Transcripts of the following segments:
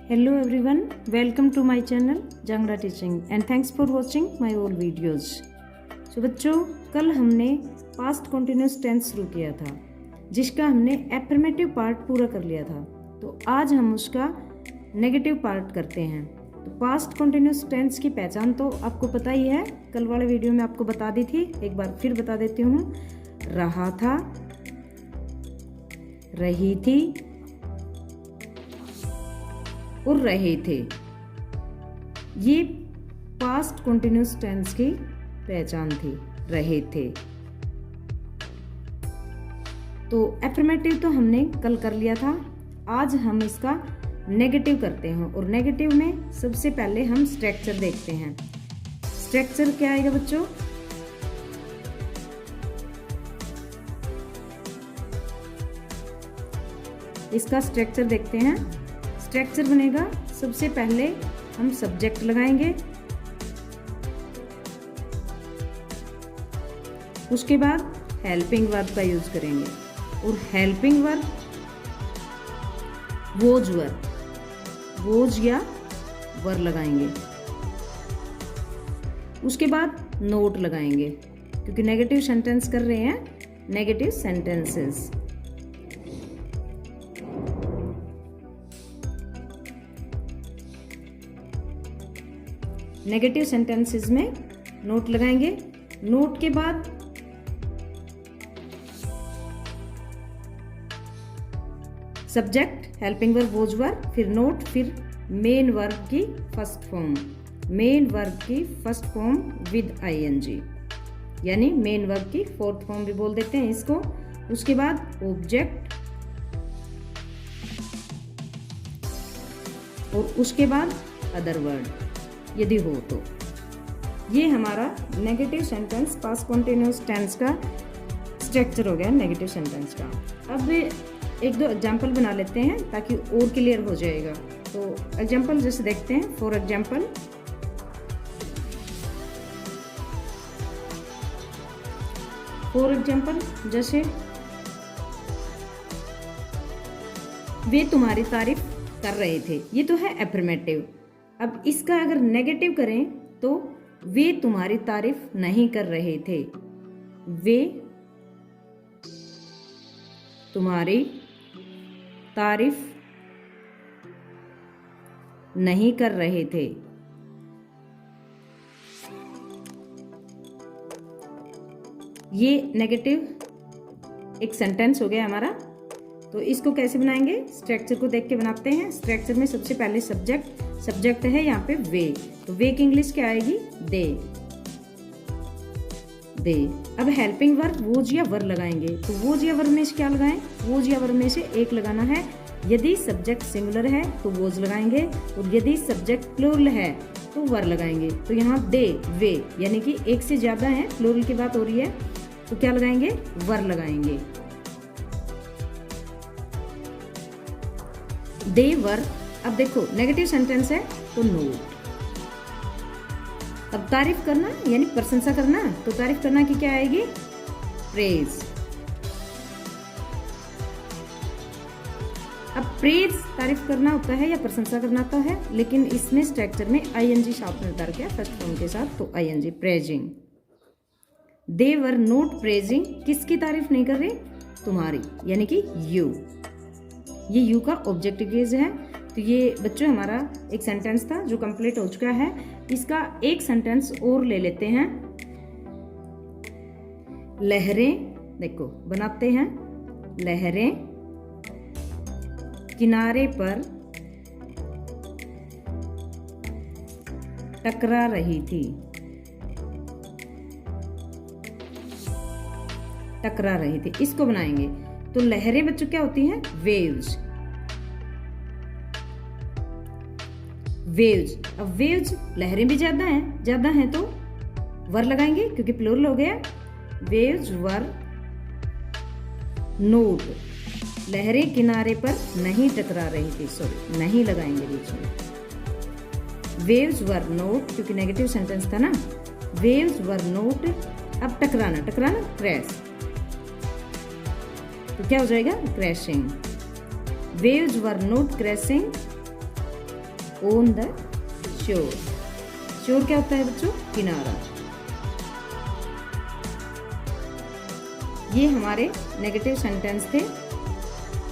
Hello everyone, welcome to my channel Jangra Teaching and thanks for watching my old videos. So बच्चों, कल हमने past continuous tense शुरू किया था जिसका हमने एफर्मेटिव पार्ट पूरा कर लिया था। तो आज हम उसका नेगेटिव पार्ट करते हैं। तो पास्ट कंटिन्यूस टेंस की पहचान तो आपको पता ही है, कल वाले वीडियो में आपको बता दी थी, एक बार फिर बता देती हूँ। रहा था, रही थी और रहे थे, ये पास्ट कंटिन्यूस टेंस की पहचान थी। रहे थे तो एफर्मेटिव तो हमने कल कर लिया था। आज हम इसका नेगेटिव करते हैं और नेगेटिव में सबसे पहले हम स्ट्रक्चर देखते हैं। स्ट्रक्चर क्या आएगा बच्चों? इसका स्ट्रक्चर देखते हैं। स्ट्रक्चर बनेगा, सबसे पहले हम सब्जेक्ट लगाएंगे, उसके बाद हेल्पिंग वर्ब का यूज करेंगे और helping verb was verb, was या वर लगाएंगे। उसके बाद नोट लगाएंगे क्योंकि नेगेटिव सेंटेंस कर रहे हैं, नेगेटिव सेंटेंसेस। नेगेटिव सेंटेंसेस में नोट लगाएंगे। नोट के बाद subject, helping verb, was verb, फिर नोट, फिर मेन वर्ब की फर्स्ट फॉर्म, मेन वर्ब की फर्स्ट फॉर्म विद आईएनजी, यानी मेन वर्ब की फोर्थ फॉर्म भी बोल देते हैं इसको। उसके बाद ऑब्जेक्ट और उसके बाद अदर वर्ड यदि हो तो। ये हमारा negative sentence past continuous tense का स्ट्रक्चर हो गया, नेगेटिव सेंटेंस का। अब एक दो एग्जाम्पल बना लेते हैं ताकि और क्लियर हो जाएगा। तो एग्जाम्पल जैसे देखते हैं। फॉर एग्जाम्पल जैसे वे तुम्हारी तारीफ कर रहे थे, ये तो है एफर्मेटिव। अब इसका अगर नेगेटिव करें तो वे तुम्हारी तारीफ नहीं कर रहे थे, वे तुम्हारी तारीफ नहीं कर रहे थे। ये नेगेटिव एक सेंटेंस हो गया हमारा। तो इसको कैसे बनाएंगे? स्ट्रक्चर को देख के बनाते हैं। स्ट्रक्चर में सबसे पहले सब्जेक्ट है यहाँ पे वे, तो वे की इंग्लिश क्या आएगी? दे, दे। अब हेल्पिंग वर्ब वोज या वर लगाएंगे। तो वोज या वर में से क्या लगाएं? वोज या वर में से एक लगाना है। यदि सब्जेक्ट सिंगुलर है तो वोज लगाएंगे और यदि सब्जेक्ट प्लूरल है तो वर लगाएंगे। तो यहाँ दे, वे, यानी कि एक से ज्यादा है, प्लूरल की बात हो रही है, तो क्या लगाएंगे? वर लगाएंगे। दे वर। अब देखो नेगेटिव सेंटेंस है तो नोट। अब तारीफ करना यानी प्रशंसा करना, तो तारीफ करना की क्या आएगी? प्रेज। अब प्रेज तारीफ करना होता है या प्रशंसा करना होता है, लेकिन इसमें स्ट्रक्चर में आईएनजी साथ में उतार के फर्स्ट फॉर्म के साथ, तो आईएनजी, प्रेजिंग। दे वर नोट प्रेजिंग, किसकी तारीफ नहीं कर रहे? तुम्हारी, यानी कि यू। ये यू का ऑब्जेक्टिव केस है। तो ये बच्चों हमारा एक सेंटेंस था जो कंप्लीट हो चुका है। इसका एक सेंटेंस और ले लेते हैं। लहरें, देखो बनाते हैं। लहरें किनारे पर टकरा रही थी, टकरा रही थी, इसको बनाएंगे। तो लहरें बच्चों क्या होती हैं? Waves, waves. अब वेव्स लहरें भी ज्यादा हैं तो वर लगाएंगे क्योंकि प्लूरल हो गया। वेव्स वर नोट, लहरें किनारे पर नहीं टकरा रही थी, सॉरी नहीं लगाएंगे बीच में। वेव्स वर नोट क्योंकि नेगेटिव सेंटेंस था ना। वेव्स वर नोट। अब टकराना, टकराना क्रैश, तो क्या हो जाएगा? Crashing. Waves were note crashing on the shore. शोर क्या होता है बच्चों? किनारा। ये हमारे नेगेटिव सेंटेंस थे,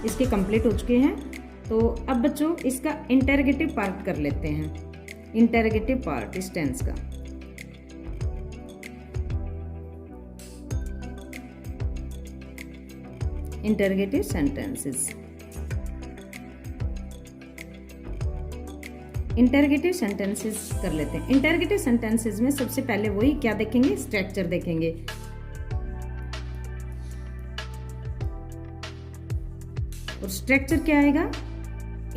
इसके कंप्लीट हो चुके हैं। तो अब बच्चों इसका इंटरोगेटिव पार्ट कर लेते हैं। इंटरोगेटिव पार्ट इस टेंस का। Interrogative sentences. इंटरोगेटिव सेंटेंसेस कर लेते हैं। इंटरोगेटिव सेंटेंसेस में सबसे पहले वही क्या देखेंगे? स्ट्रक्चर देखेंगे। और स्ट्रक्चर क्या आएगा?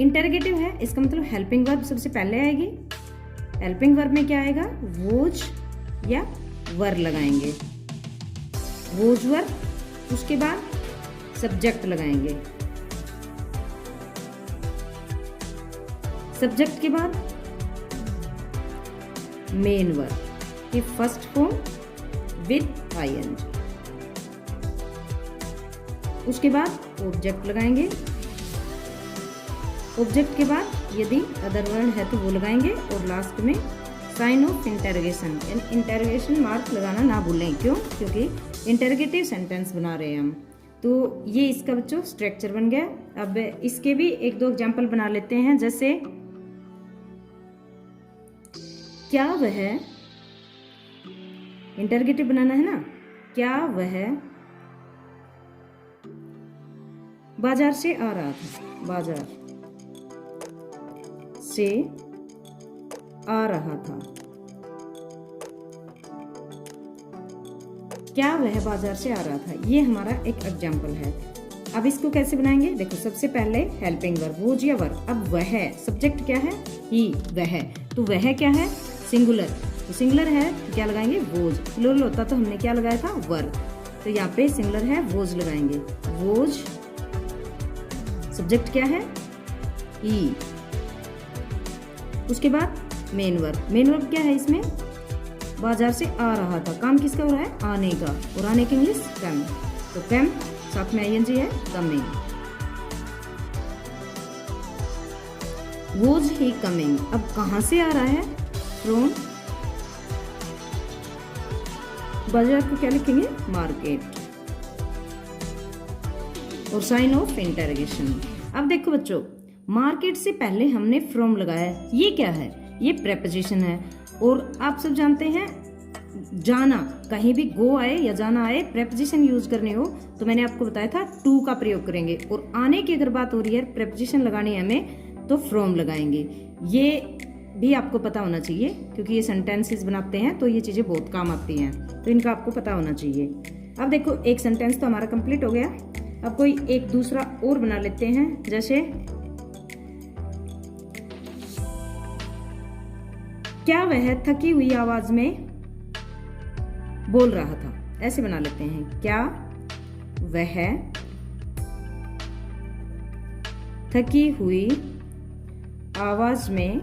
इंटरोगेटिव है, इसका मतलब हेल्पिंग वर्ब सबसे पहले आएगी। हेल्पिंग वर्ब में क्या आएगा? वोज या वर लगाएंगे। वोज वर, उसके बाद सब्जेक्ट लगाएंगे। सब्जेक्ट के बाद मेन वर्ब की फर्स्ट फॉर्म विद आईएनजी। उसके बाद ऑब्जेक्ट लगाएंगे। ऑब्जेक्ट के बाद यदि अदर वर्ड है तो वो लगाएंगे। और लास्ट में sign of interrogation, interrogation mark लगाना ना भूलें। क्यों? क्योंकि इंटरोगेटिव सेंटेंस बना रहे हैं हम। तो ये इसका बच्चों स्ट्रक्चर बन गया। अब इसके भी एक दो एग्जाम्पल बना लेते हैं। जैसे क्या वह, इंटरोगेटिव बनाना है ना, क्या वह बाजार से आ रहा था? बाजार से आ रहा था। क्या वह बाजार से आ रहा था? ये हमारा एक एग्जाम्पल है। अब इसको कैसे बनाएंगे? देखो, सबसे पहले हेल्पिंग वर्ब वोज या वर। अब वह, सब्जेक्ट क्या है? ही, वह। तो वह क्या है? सिंगुलर। तो सिंगुलर है तो क्या लगाएंगे? वोज। प्लूरल होता तो हमने क्या लगाया था? वर। तो यहाँ पे सिंगुलर है, वोज लगाएंगे। वोज। सब्जेक्ट क्या है? ही। उसके बाद मेन वर्ब। मेन वर्ब क्या है इसमें? बाजार से आ रहा था। काम किसका हो रहा है? आने का। और आने की इंग्लिश कम। तो कम साथ में आईएनजी है, कमिंग। Was he coming. अब कहां से आ रहा है? फ्रॉम। बाजार को क्या लिखेंगे? मार्केट। और साइन ऑफ इंटरोगेशन। अब देखो बच्चों, मार्केट से पहले हमने फ्रॉम लगाया है। ये क्या है? ये प्रेपोजिशन है। और आप सब जानते हैं, जाना, कहीं भी गो आए या जाना आए, प्रेपोजिशन यूज करने हो तो मैंने आपको बताया था टू का प्रयोग करेंगे। और आने की अगर बात हो रही है, प्रेपोजिशन लगानी है हमें, तो फ्रॉम लगाएंगे। ये भी आपको पता होना चाहिए, क्योंकि ये सेंटेंसेस बनाते हैं तो ये चीजें बहुत काम आती हैं, तो इनका आपको पता होना चाहिए। अब देखो, एक सेंटेंस तो हमारा कंप्लीट हो गया। अब कोई एक दूसरा और बना लेते हैं। जैसे क्या वह थकी हुई आवाज में बोल रहा था? ऐसे बना लेते हैं। क्या वह थकी हुई आवाज में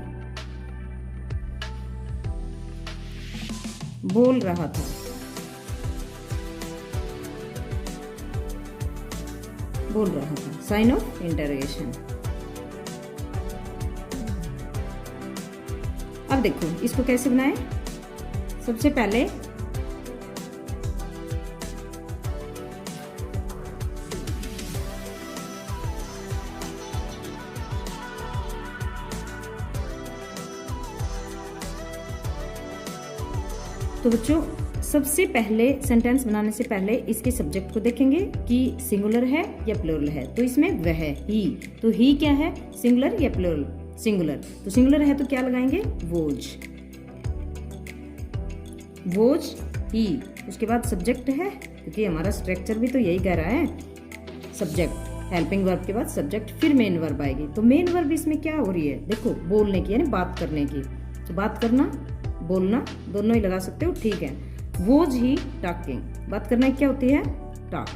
बोल रहा था? बोल रहा था। Sign of interrogation. अब देखो इसको कैसे बनाएं। सबसे पहले तो बच्चों, सबसे पहले सेंटेंस बनाने से पहले इसके सब्जेक्ट को देखेंगे कि सिंगुलर है या प्लूरल है। तो इसमें वह, ही। तो ही क्या है? सिंगुलर या प्लूरल? सिंगुलर। तो सिंगुलर है तो क्या लगाएंगे? वोज। वोज ही। उसके बाद सब्जेक्ट है, क्योंकि हमारा स्ट्रक्चर भी तो यही कह रहा है। सब्जेक्ट, हेल्पिंग वर्ब के बाद सब्जेक्ट, फिर मेन वर्ब आएगी। तो मेन वर्ब इसमें क्या हो रही है? देखो, बोलने की, यानी बात करने की। तो बात करना, बोलना, दोनों ही लगा सकते हो, ठीक है। Was he talking. बात करना क्या होती है? टॉक।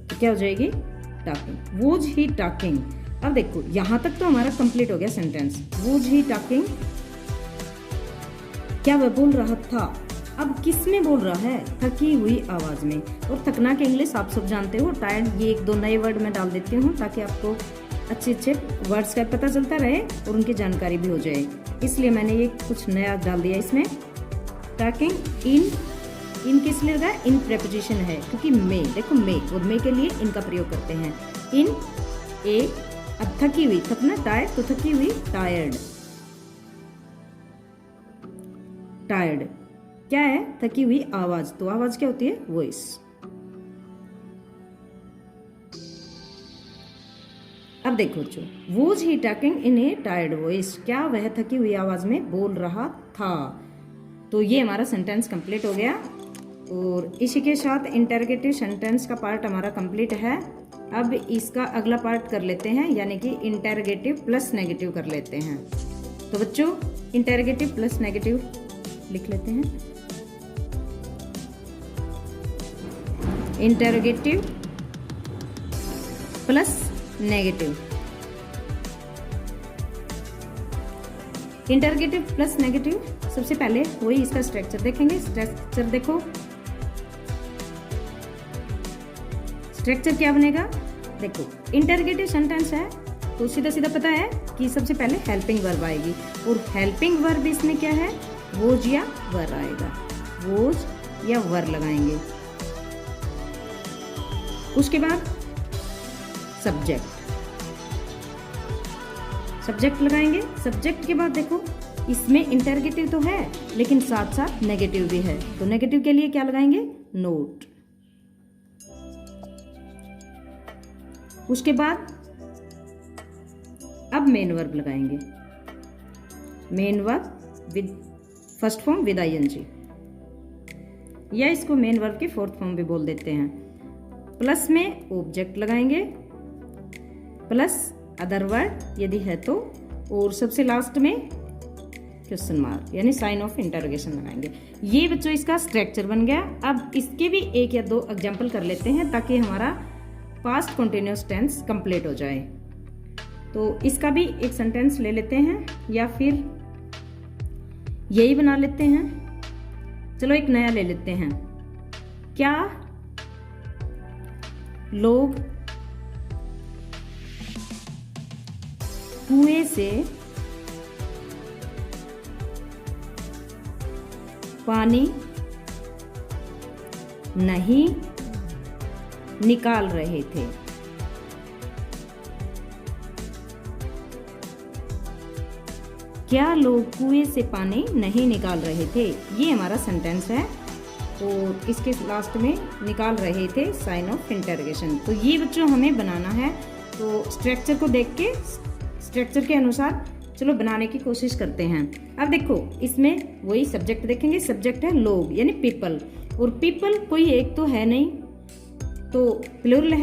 तो क्या हो जाएगी? टॉकिंग। Was he talking. अब देखो, यहां तक तो हमारा कंप्लीट हो गया सेंटेंस। वोज ही टॉकिंग, क्या वह बोल रहा था? अब किस में बोल रहा है? थकी हुई आवाज में। और थकना के इंग्लिश आप सब जानते हो, टायर्ड। ये एक दो नए वर्ड मैं डाल देती हूँ ताकि आपको अच्छे अच्छे वर्ड्स का पता चलता रहे और उनकी जानकारी भी हो जाए, इसलिए मैंने ये कुछ नया डाल दिया इसमें। टॉकिंग इन किस लिए लगा? इन प्रेपोजिशन है, क्योंकि मे, देखो मे और मे के लिए इनका प्रयोग करते हैं। इन ए, अब थकी हुई, थकना टायर्ड, तो थकी हुई टायर्ड। टायर्ड क्या है? थकी हुई आवाज, तो आवाज क्या होती है? वॉइस। अब देखो बच्चों, was he talking in A tired voice, क्या वह थकी हुई आवाज में बोल रहा था? तो ये हमारा सेंटेंस कंप्लीट हो गया और इसी के साथ इंटरोगेटिव सेंटेंस का पार्ट हमारा कंप्लीट है। अब इसका अगला पार्ट कर लेते हैं, यानी कि इंटरोगेटिव प्लस नेगेटिव कर लेते हैं। तो बच्चों इंटरोगेटिव प्लस नेगेटिव लिख लेते हैं। Interrogative plus negative. Interrogative plus negative, सबसे पहले वही इसका स्ट्रक्चर देखेंगे। स्ट्रक्चर देखो, स्ट्रक्चर क्या बनेगा? देखो इंटरोगेटिव सेंटेंस है तो सीधा सीधा पता है कि सबसे पहले हेल्पिंग वर्ब आएगी, और हेल्पिंग वर्ब इसमें क्या है? वोज या वर आएगा, वोज या वर लगाएंगे। उसके बाद सब्जेक्ट, सब्जेक्ट लगाएंगे। सब्जेक्ट के बाद देखो इसमें इंटरोगेटिव तो है लेकिन साथ साथ नेगेटिव भी है, तो नेगेटिव के लिए क्या लगाएंगे? नोट। उसके बाद अब मेन वर्ब लगाएंगे। Main verb with first form with ING, या इसको मेन वर्ब की फोर्थ फॉर्म भी बोल देते हैं। प्लस में ऑब्जेक्ट लगाएंगे, प्लस अदर वर्ड यदि है तो, और सबसे लास्ट में क्वेश्चन मार्क यानी साइन ऑफ इंटरोगेशन लगाएंगे। ये बच्चों इसका स्ट्रक्चर बन गया। अब इसके भी एक या दो एग्जाम्पल कर लेते हैं ताकि हमारा पास्ट कंटिन्यूअस टेंस कंप्लीट हो जाए। तो इसका भी एक सेंटेंस ले लेते हैं या फिर यही बना लेते हैं। चलो एक नया ले लेते हैं। क्या लोग कुएं से पानी नहीं निकाल रहे थे? क्या लोग कुएं से पानी नहीं निकाल रहे थे? ये हमारा सेंटेंस है और इसके लास्ट में निकाल रहे थे साइन ऑफ इंटरोगेशन। तो ये बच्चों हमें बनाना है, तो स्ट्रक्चर को देख के स्ट्रक्चर के अनुसार चलो बनाने की कोशिश करते हैं। अब देखो इसमें वही सब्जेक्ट देखेंगे। सब्जेक्ट है लोग यानी पीपल, और पीपल कोई एक तो है नहीं, तो प्लूरल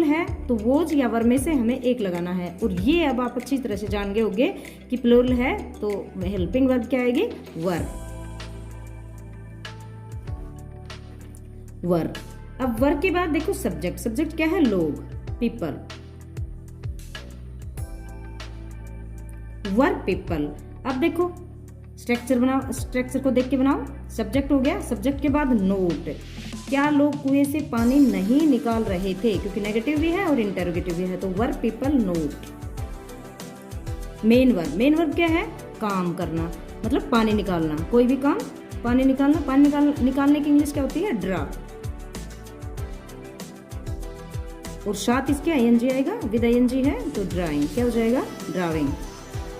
है तो वोज या वर में से हमें एक लगाना है। और ये अब आप अच्छी तरह से जान गए होंगे कि प्लूरल है तो हेल्पिंग वर्ब क्या आएगी? वर। अब वर के बाद देखो सब्जेक्ट क्या है? लोग, पीपल, वर पीपल। अब देखो स्ट्रक्चर बनाओ, स्ट्रक्चर को देख के बनाओ। सब्जेक्ट हो गया, सब्जेक्ट के बाद नोट। क्या लोग कुएं से पानी नहीं निकाल रहे थे? क्योंकि नेगेटिव भी है और इंटरोगेटिव भी है, तो were people note. Main verb क्या है? काम करना, मतलब पानी निकालना, कोई भी काम, पानी निकालना। पानी निकालने की इंग्लिश क्या होती है? ड्रा। और साथ इसके आईएनजी आएगा, विद आईएनजी है तो ड्राइंग क्या हो जाएगा? Drawing.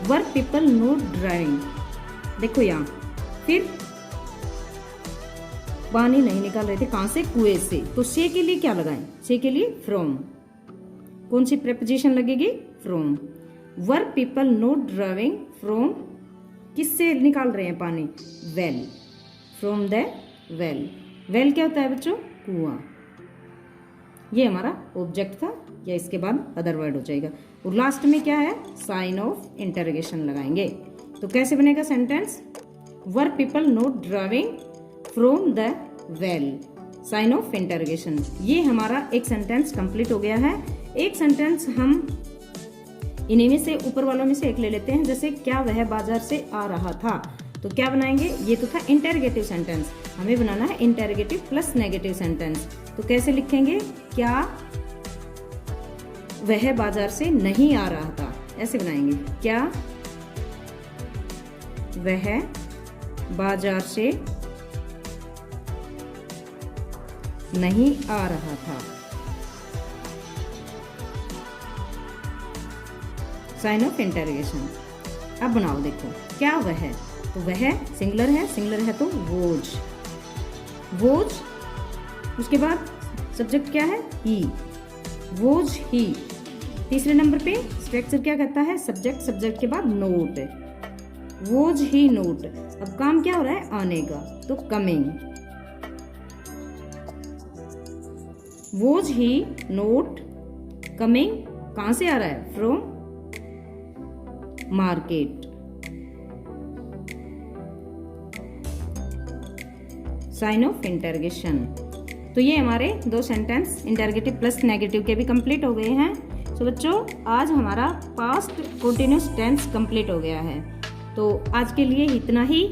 Work people note drawing. देखो यहाँ फिर पानी नहीं निकाल रहे थे, कहां से? कुएं से। तो से के लिए क्या लगाएं? से के लिए फ्रॉम। कौन सी प्रेपोजिशन लगेगी? From. Work people note drawing from, किससे निकाल रहे हैं पानी? Well, from the well. Well क्या होता है बच्चों? कुआं। ये हमारा ऑब्जेक्ट था, या इसके बाद अदर वर्ड हो जाएगा। और लास्ट में क्या है? साइन ऑफ इंटरोगेशन लगाएंगे। तो कैसे बनेगा sentence? Were people not driving from the well, sign of interrogation. ये हमारा एक सेंटेंस कंप्लीट हो गया है। एक सेंटेंस हम इन्हीं में से, ऊपर वालों में से एक ले लेते हैं। जैसे क्या वह बाजार से आ रहा था, तो क्या बनाएंगे? ये तो था इंटरोगेटिव सेंटेंस, हमें बनाना है इंटरोगेटिव प्लस नेगेटिव सेंटेंस। तो कैसे लिखेंगे? क्या वह बाजार से नहीं आ रहा था, ऐसे बनाएंगे। क्या वह बाजार से नहीं आ रहा था। Sign of interrogation. अब बनाओ, देखो क्या वह, तो वह सिंगुलर है तो वोज, वोज। उसके बाद सब्जेक्ट क्या है, ही, वोज ही। तीसरे नंबर पे स्ट्रक्चर क्या कहता है, सब्जेक्ट के बाद नोट, वोज ही नोट। अब काम क्या हो रहा है, आने का, तो coming. Was he not coming, कहां से आ रहा है, from market. Sign of interrogation. तो ये हमारे 2 सेंटेंस इंटरोगेटिव प्लस नेगेटिव के भी कंप्लीट हो गए हैं। तो बच्चों आज हमारा पास्ट कंटिन्यूस टेंस कंप्लीट हो गया है। तो आज के लिए इतना ही।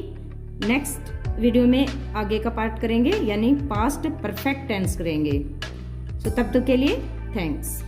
नेक्स्ट वीडियो में आगे का पार्ट करेंगे, यानी पास्ट परफेक्ट टेंस करेंगे। तो तब तक के लिए थैंक्स।